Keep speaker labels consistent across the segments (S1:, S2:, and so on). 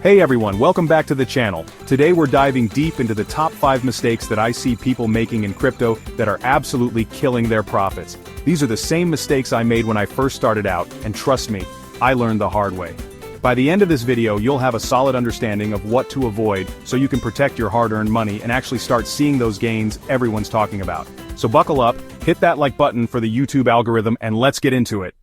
S1: Hey everyone, welcome back to the channel. Today we're diving deep into the top 5 mistakes that I see people making in crypto that are absolutely killing their profits. These are the same mistakes I made when I first started out, and trust me, I learned the hard way. By the end of this video you'll have a solid understanding of what to avoid so you can protect your hard-earned money and actually start seeing those gains everyone's talking about. So buckle up, hit that like button for the YouTube algorithm, and let's get into it.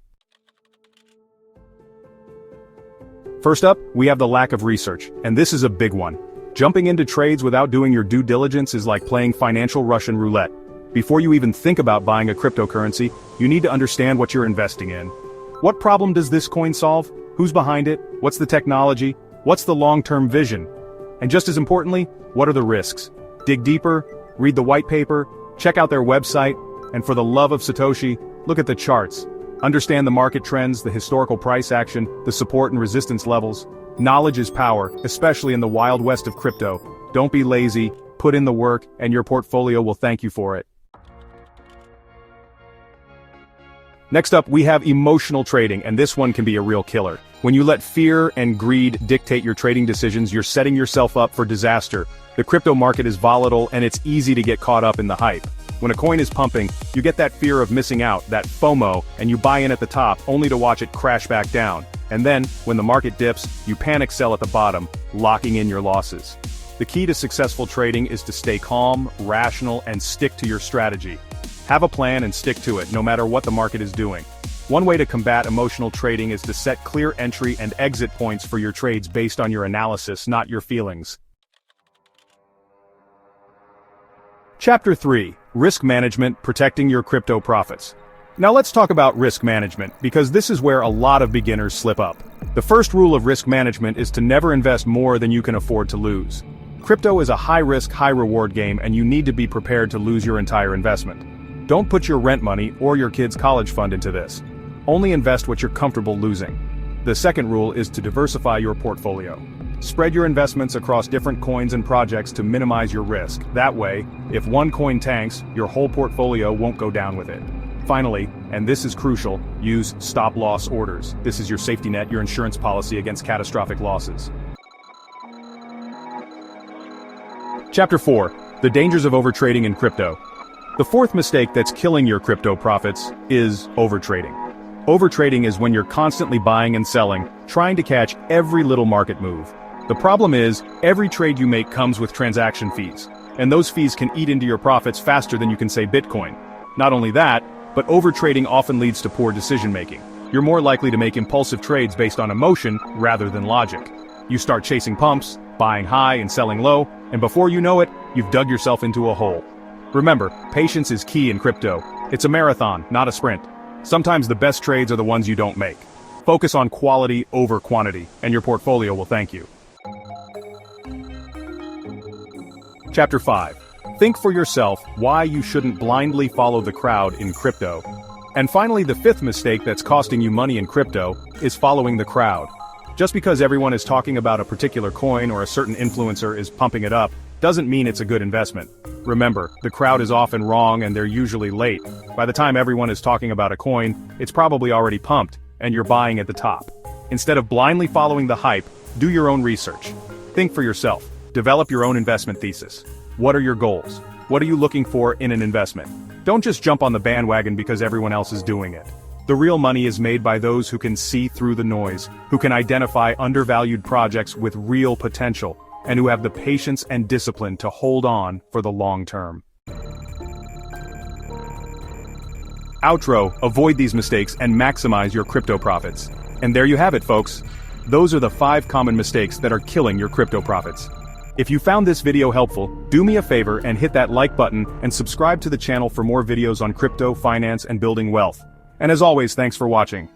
S1: First up, we have the lack of research, and this is a big one. Jumping into trades without doing your due diligence is like playing financial Russian roulette. Before you even think about buying a cryptocurrency, you need to understand what you're investing in. What problem does this coin solve? Who's behind it? What's the technology? What's the long-term vision? And just as importantly, what are the risks? Dig deeper, read the white paper, check out their website, and for the love of Satoshi, look at the charts. Understand the market trends, the historical price action, the support and resistance levels. Knowledge is power, especially in the wild west of crypto. Don't be lazy, put in the work, and your portfolio will thank you for it. Next up, we have emotional trading, and this one can be a real killer. When you let fear and greed dictate your trading decisions, you're setting yourself up for disaster. The crypto market is volatile, and it's easy to get caught up in the hype. When a coin is pumping, you get that fear of missing out, that FOMO, and you buy in at the top only to watch it crash back down. And then, when the market dips, you panic sell at the bottom, locking in your losses. The key to successful trading is to stay calm, rational, and stick to your strategy. Have a plan and stick to it, no matter what the market is doing. One way to combat emotional trading is to set clear entry and exit points for your trades based on your analysis, not your feelings. Chapter 3. Risk Management, Protecting Your Crypto Profits. Now let's talk about risk management, because this is where a lot of beginners slip up. The first rule of risk management is to never invest more than you can afford to lose. Crypto is a high-risk, high-reward game, and you need to be prepared to lose your entire investment. Don't put your rent money or your kid's college fund into this. Only invest what you're comfortable losing. The second rule is to diversify your portfolio. Spread your investments across different coins and projects to minimize your risk. That way, if one coin tanks, your whole portfolio won't go down with it. Finally, and this is crucial, use stop-loss orders. This is your safety net, your insurance policy against catastrophic losses. Chapter 4. The Dangers of Overtrading in Crypto. The fourth mistake that's killing your crypto profits is overtrading. Overtrading is when you're constantly buying and selling, trying to catch every little market move. The problem is, every trade you make comes with transaction fees, and those fees can eat into your profits faster than you can say Bitcoin. Not only that, but overtrading often leads to poor decision-making. You're more likely to make impulsive trades based on emotion rather than logic. You start chasing pumps, buying high and selling low, and before you know it, you've dug yourself into a hole. Remember, patience is key in crypto. It's a marathon, not a sprint. Sometimes the best trades are the ones you don't make. Focus on quality over quantity, and your portfolio will thank you. Chapter 5. Think for yourself why you shouldn't blindly follow the crowd in crypto. And finally, the fifth mistake that's costing you money in crypto is following the crowd. Just because everyone is talking about a particular coin or a certain influencer is pumping it up, doesn't mean it's a good investment. Remember, the crowd is often wrong and they're usually late. By the time everyone is talking about a coin, it's probably already pumped, and you're buying at the top. Instead of blindly following the hype, do your own research. Think for yourself. Develop your own investment thesis. What are your goals? What are you looking for in an investment? Don't just jump on the bandwagon because everyone else is doing it. The real money is made by those who can see through the noise, who can identify undervalued projects with real potential, and who have the patience and discipline to hold on for the long term. Outro: avoid these mistakes and maximize your crypto profits. And there you have it, folks. Those are the 5 common mistakes that are killing your crypto profits. If you found this video helpful, do me a favor and hit that like button and subscribe to the channel for more videos on crypto, finance, and building wealth. And as always, thanks for watching.